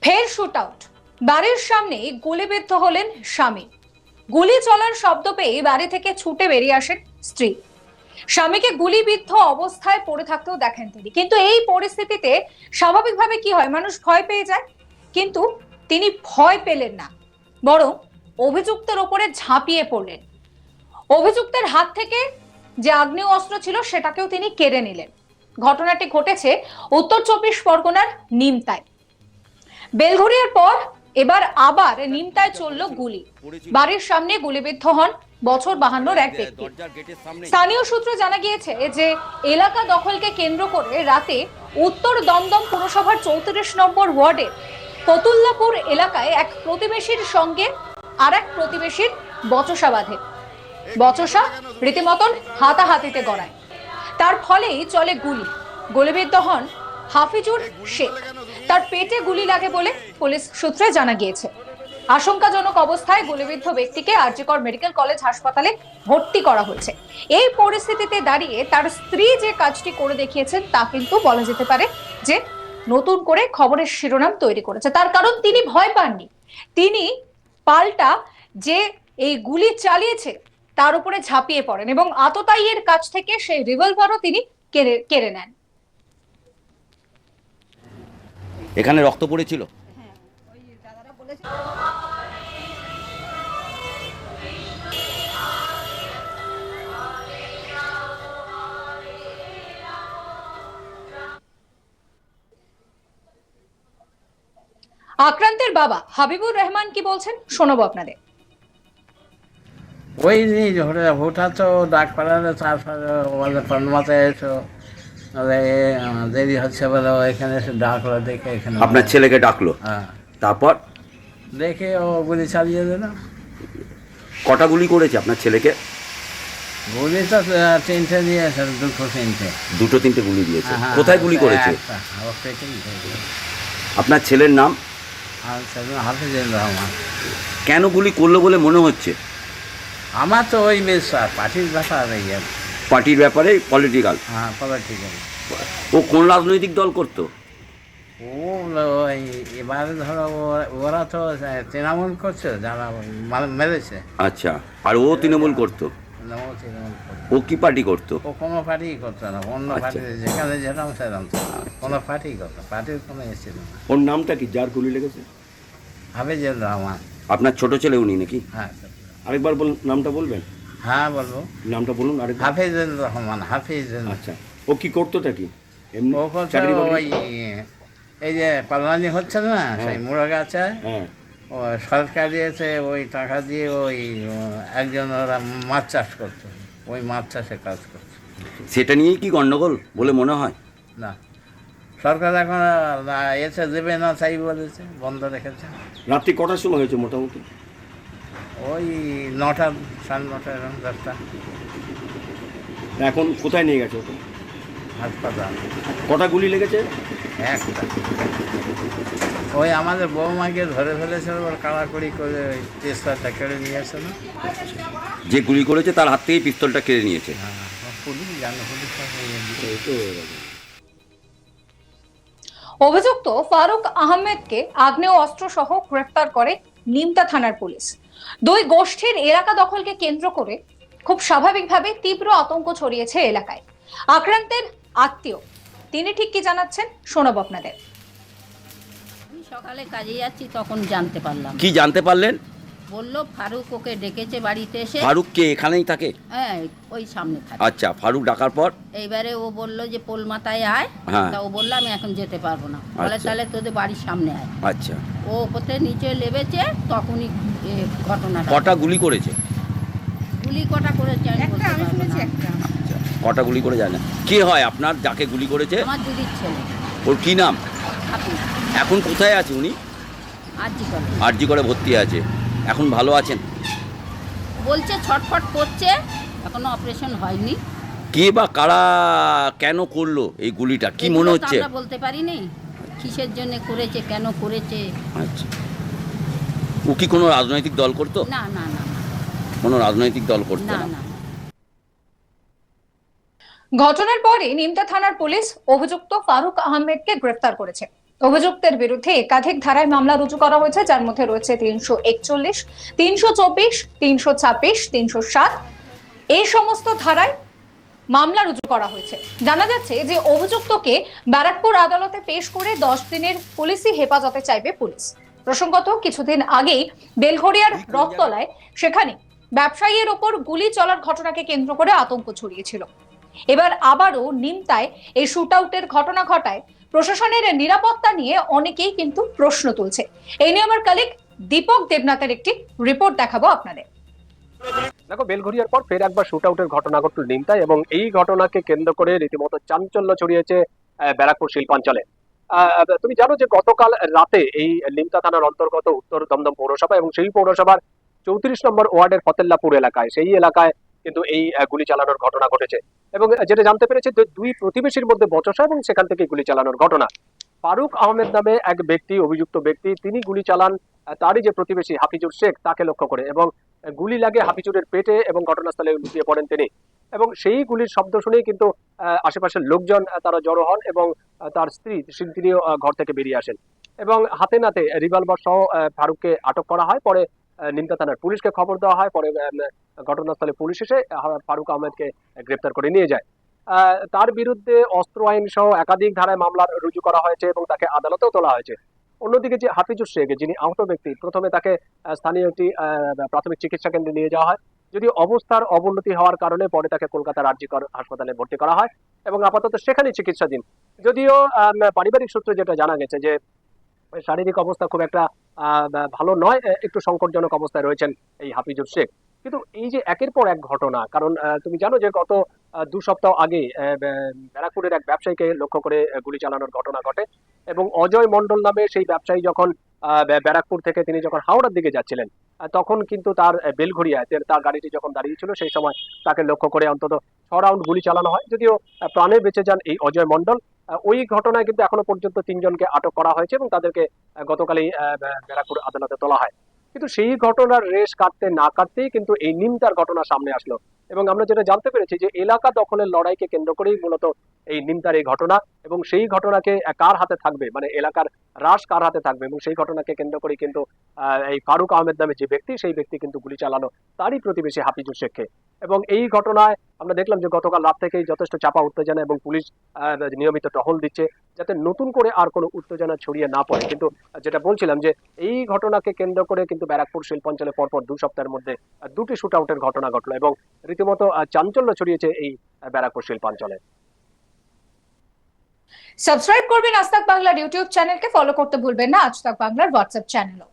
ফের shoot out. বাড়ির সামনে গুলিবিদ্ধ হলেন স্বামী। গুলি চলার শব্দ পেয়ে বাড়ি থেকে ছুটে বেরিয়ে আসেন স্ত্রী। স্বামীকে গুলিবিদ্ধ অবস্থায় পড়ে থাকতেও দেখেন তিনি। কিন্তু এই পরিস্থিতিতে স্বাভাবিকভাবে কি হয়, মানুষ ভয় পেয়ে যায়। কিন্তু তিনি ভয় পেলেন না, বরং অভিযুক্তের ওপরে ঝাঁপিয়ে পড়লেন। অভিযুক্তের হাত থেকে যে আগ্নেয় অস্ত্র ছিল সেটাকেও তিনি কেড়ে নিলেন। ঘটনাটি ঘটেছে উত্তর 24 পরগনার নিমতায়। বেলঘরিয়ার পর এবার আবার নিমতায় চলল গুলি। বাড়ির সামনে গুলিবিদ্ধ হন বছর 52 এক ব্যক্তি। স্থানীয় সূত্রে জানা গিয়েছে যে এলাকা দখলকে কেন্দ্র করে রাতে উত্তর দমদম পুরসভার 34 নম্বর ওয়ার্ডের ফতুল্লাপুর এলাকায় এক প্রতিবেশীর সঙ্গে আর এক প্রতিবেশীর বচসা বাঁধে। বচসা রীতিমতন হাতাহাতিতে গড়ায়। তার ফলেই চলে গুলি। গুলিবিদ্ধ হন হাফিজুর শেখ। তার পেটে গুলি লাগে বলে পুলিশ সূত্রে জানা গিয়েছে। আশঙ্কাজনক অবস্থায় গুলিবিদ্ধ ব্যক্তিকে আরজিকর মেডিকেল কলেজ হাসপাতালে ভর্তি করা হয়েছে। এই পরিস্থিতিতে দাঁড়িয়ে তার স্ত্রী যে কাজটি করে দেখিয়েছেন তা কিন্তু বলা যেতে পারে যে নতুন করে খবরের শিরোনাম তৈরি করেছে। তার কারণ তিনি ভয় পাননি, তিনি পাল্টা যে এই গুলি চালিয়েছে তার উপরে ঝাঁপিয়ে পড়েন এবং আততায়ীর কাছ থেকে সেই রিভলভারও তিনি কেড়ে নেন। এখানে রক্ত পড়েছিল। আক্রান্তের বাবা হাবিবুর রহমান কি বলছেন শোনাবো আপনাদের। ওই ভোটা তো ডাক পাড়ালে তারপরে বলে মাথায় এসো, দেরি হচ্ছে বলে এখানে এসে ডাকলো, দেখে এখানে আপনার ছেলেকে ডাকলো, হ্যাঁ, তারপর দেখে ও গুলি চালিয়ে দিল। কটা গুলি করেছে আপনার ছেলেকে? গুলি তো তিনটে দিয়েছে, দুটো তিনটে গুলি দিয়েছে। হ্যাঁ, কোথায় গুলি করেছে? আপনার ছেলের নাম? হাফিজুর রহমান। কেন গুলি করলো বলে মনে হচ্ছে? আমার তো ওই বিশ্বাস পার্টির ব্যাপার, পার্টির ব্যাপারে, পলিটিক্যাল। হ্যাঁ, পলিটিক্যাল। ও কোন রাজনৈতিক দল করতো? ও ওই এবারে ধরো ওরা তো তৃণমূল করছে, যারা মেরেছে। আচ্ছা, আর ও তৃণমূল করতো? ও কি পার্টি করতো? ও কোনো পার্টি করতো না, অন্য পার্টি যেখানে যেতাম সেরকম কোনো পার্টি করতো, পার্টির কোনো এসেছিল না। ওর নামটা কি যার গুলি লেগেছে? হাফিজুর রহমান। আপনার ছোট ছেলে উনি নাকি? হ্যাঁ। আরেকবার বলুন, নামটা বলবেন? হ্যাঁ বলবো, নামটা বলুন আরেকবার। হাফিজুর রহমান। হাফিজুর। আচ্ছা, ও কি করতোটা কি? এমনি ও করতো চাকরি বাকরি? ওই এই যে পালানি হচ্ছে না, সেই মুড়া গাছে, হ্যাঁ, ও সরকার দিয়েছে ওই টাকা দিয়ে, ওই একজন ওরা মাছ চাষ করতো, ওই মাছ চাষে কাজ করতো। সেটা নিয়েই কি গন্ডগোল বলে মনে হয়? না, সরকার এখন এসে দেবে না, তাই বলেছে, বন্ধ রেখেছে। রাত্রি কটার সময় হয়েছে মোটামুটি? ওই 9টা, 9:30 এরকম 10টা। এখন কোথায় নিয়ে গেছে ওকে? হাসপাতাল। কটা গুলি লেগেছে? একটা। ওই আমাদের বৌমাকে ধরে ফেলেছিল, ওর কাড়াকড়ি করে ওই পিস্তলটা কেড়ে নিয়েছে না। যে গুলি করেছে তার হাত থেকেই পিস্তলটা কেড়ে নিয়েছে। হ্যাঁ, পুলিশ জানে, পুলিশ। অভিযুক্ত ফারুক আহমেদকে আগ্নেয় অস্ত্র সহ গ্রেফতার করে নিমতা থানার পুলিশ। দুই গোষ্ঠীর এলাকা দখলকে কেন্দ্র করে খুব স্বাভাবিকভাবে তীব্র আতঙ্ক ছড়িয়েছে এলাকায়। আক্রান্তের আত্মীয় তিনি ঠিক কি জানাচ্ছেন শোনাবো আপনাদের। আমি সকালে কাজে যাচ্ছি, তখন জানতে পারলাম। কি জানতে পারলেন? বললো ফারুক ওকে ডেকেছে বাড়িতে এসে। ফারুক কে এখানেই থাকে? হ্যাঁ, ওই সামনে থাকে। আচ্ছা, ফারুক ডাকার পর এইবারে ও বললো যে পোল মাথায় আয়। হ্যাঁ। তা ও বললো আমি এখন যেতে পারবো না, বলে আচ্ছা। তাহলে তোদের বাড়ির সামনে আয়। আচ্ছা, ও ওপরে নিচে লেবেছে, তখনই ঘটনাটা। কটা গুলি করেছে? গুলি কটা করেছে আমি বলতে পারবো না। আচ্ছা, কটা গুলি করে জানেন? কে হয় আপনার যাকে গুলি করেছে? আমার দিদির ছেলে। ওর কি নাম? আপনি এখন কোথায় আছে উনি? আরজি করে আরজি করে ভর্তি আছে। এখন ভালো আছেন? বলছে ছটফট করছে, এখনো অপারেশন হয়নি। কে বা কারা কেন করলো এই গুলিটা কি মনে এগুলো তো হচ্ছে? আমরা বলতে পারিনি কিসের জন্য করেছে, কেন করেছে। আচ্ছা, ও কি কোনো রাজনৈতিক দল করতো? না না না কোনো রাজনৈতিক দল করতো না না। না। ঘটনার পরে নিমতা থানার পুলিশ অভিযুক্ত ফারুক আহমেদকে গ্রেফতার করেছে। অভিযুক্তের বিরুদ্ধে একাধিক ধারায় মামলা রুজু করা হয়েছে, যার মধ্যে রয়েছে 341, 324, 326, 307 এই সমস্ত ধারায় মামলা রুজু করা হয়েছে। জানা যাচ্ছে যে অভিযুক্তকে ব্যারাকপুর আদালতে পেশ করে 10 দিনের পুলিশি হেফাজতে চাইবে পুলিশ। প্রসঙ্গত, কিছুদিন আগেই বেলঘড়িয়ার রথতলায় সেখানে ব্যবসায়ীর ওপর গুলি চলার ঘটনাকে কেন্দ্র করে আতঙ্ক ছড়িয়েছিল। এবার আবারও নিমতায় এই শুট আউটের ঘটনা ঘটায় প্রশাসনের নিরাপত্তা নিয়ে অনেকেই কিন্তু প্রশ্ন তুলছে। এই নিয়ে আমার কালিগ দীপক দেবনাথের একটি রিপোর্ট দেখাবো আপনাদের। দেখো, বেলঘড়িয়ার পর ফের একবার শুট আউটের ঘটনা ঘটল নিমতায়, এবং এই ঘটনাকে কেন্দ্র করে রীতিমতো চাঞ্চল্য ছড়িয়েছে ব্যারাকপুর শিল্পাঞ্চলে। তুমি জানো যে গতকাল রাতে এই নিমতা থানার অন্তর্গত উত্তর দমদম পৌরসভা এবং সেই পৌরসভার 34 নম্বর ওয়ার্ডের ফতেল্লাপুর এলাকায়, সেই এলাকায় কিন্তু এই গুলি চালানোর ঘটনা ঘটেছে। এবং যেটা জানতে পেরেছে, দুই প্রতিবেশীর মধ্যে বচসা এবং সেখান থেকে গুলি চালানোর ঘটনা। ফারুক আহমেদ নামে এক ব্যক্তি, অভিযুক্ত ব্যক্তি, তিনি গুলি চালান তারই যে প্রতিবেশী হাফিজুর শেখ তাকে লক্ষ্য করে, এবং গুলি লাগে হাফিজুরের পেটে এবং ঘটনাস্থলে লুটিয়ে পড়েন তিনি। এবং সেই গুলির শব্দ শুনেই কিন্তু আশেপাশের লোকজন তারা জড়ো হন, এবং তার স্ত্রী তিনিও ঘর থেকে বেরিয়ে আসেন, এবং হাতে নাতে রিভলভার সহ ফারুককে আটক করা হয়। পরে নিমতা থানার পুলিশকে খবর দেওয়া হয়। পরে ঘটনাস্থলে পুলিশ এসে ফারুক আহমেদকে গ্রেপ্তার করে নিয়ে যায়। তার বিরুদ্ধে অস্ত্র আইন সহ একাধিক ধারায় মামলা রুজু করা হয়েছে এবং তাকে আদালতেও তোলা হয়েছে। অন্যদিকে যে হাফিজুর শেখ, যিনি আহত ব্যক্তি, প্রথমে তাকে স্থানীয় একটি প্রাথমিক চিকিৎসা কেন্দ্রে নিয়ে যাওয়া হয়, যদিও অবস্থার অবনতি হওয়ার কারণে পরে তাকে কলকাতার আরজিকর হাসপাতালে ভর্তি করা হয় এবং আপাতত সেখানেই চিকিৎসাধীন। যদিও পারিবারিক সূত্রে যেটা জানা গেছে যে শারীরিক অবস্থা খুব একটা ভালো নয়, একটু সংকটজনক অবস্থায় রয়েছেন এই হাফিজুর শেখ। কিন্তু এই যে একের পর এক ঘটনা, কারণ তুমি জানো যে গত 2 সপ্তাহ আগে ব্যারাকপুরের এক ব্যবসায়ীকে লক্ষ্য করে গুলি চালানোর ঘটনা ঘটে, এবং অজয় মন্ডল নামে সেই ব্যবসায়ী যখন ব্যারাকপুর থেকে তিনি যখন হাওড়ার দিকে যাচ্ছিলেন, তখন কিন্তু তার বেলঘড়িয়ায় তার গাড়িটি যখন দাঁড়িয়েছিল, সেই সময় তাকে লক্ষ্য করে অন্তত 6 রাউন্ড গুলি চালানো হয়। যদিও প্রাণে বেঁচে যান এই অজয় মন্ডল। ওই ঘটনায় কিন্তু এখনো পর্যন্ত 3 জনকে আটক করা হয়েছে এবং তাদেরকে গতকালই ব্যারাকপুর আদালতে তোলা হয়। কিন্তু সেই ঘটনার রেশ কাটতে না কাটতেই কিন্তু এই নিমতার ঘটনা সামনে আসলো, এবং আমরা যেটা জানতে পেরেছি যে এলাকা দখলের লড়াইকে কেন্দ্র করেই মূলত এই নিমতার এই ঘটনা, এবং সেই ঘটনাকে কার হাতে থাকবে, মানে এলাকার রাশ কার হাতে থাকবে, এবং সেই ঘটনাকে কেন্দ্র করে কিন্তু এই ফারুক আহমেদ নামে যে ব্যক্তি, সেই ব্যক্তি কিন্তু গুলি চালানো তারই প্রতিবেশী হাফিজুর শেখকে। এবং এই ঘটনায় আমরা দেখলাম যে গতকাল রাত থেকেই যথেষ্ট চাপা উত্তেজনা, এবং পুলিশ নিয়মিত টহল দিচ্ছে যাতে নতুন করে আর কোনো উত্তেজনা ছড়িয়ে না পড়ে। কিন্তু যেটা বলছিলাম যে এই ঘটনাকে কেন্দ্র করে কিন্তু ব্যারাকপুর শিল্পাঞ্চলে পরপর 2 সপ্তাহের মধ্যে 2টি শুট আউটের ঘটনা ঘটলো, এবং রীতিমতো চাঞ্চল্য ছড়িয়েছে এই ব্যারাকপুর শিল্পাঞ্চলে। সাবস্ক্রাইব করবেন আজ তাক বাংলার ইউটিউব চ্যানেলকে, ফলো করতে ভুলবেন না আজ তাক বাংলার হোয়াটসঅ্যাপ চ্যানেলও।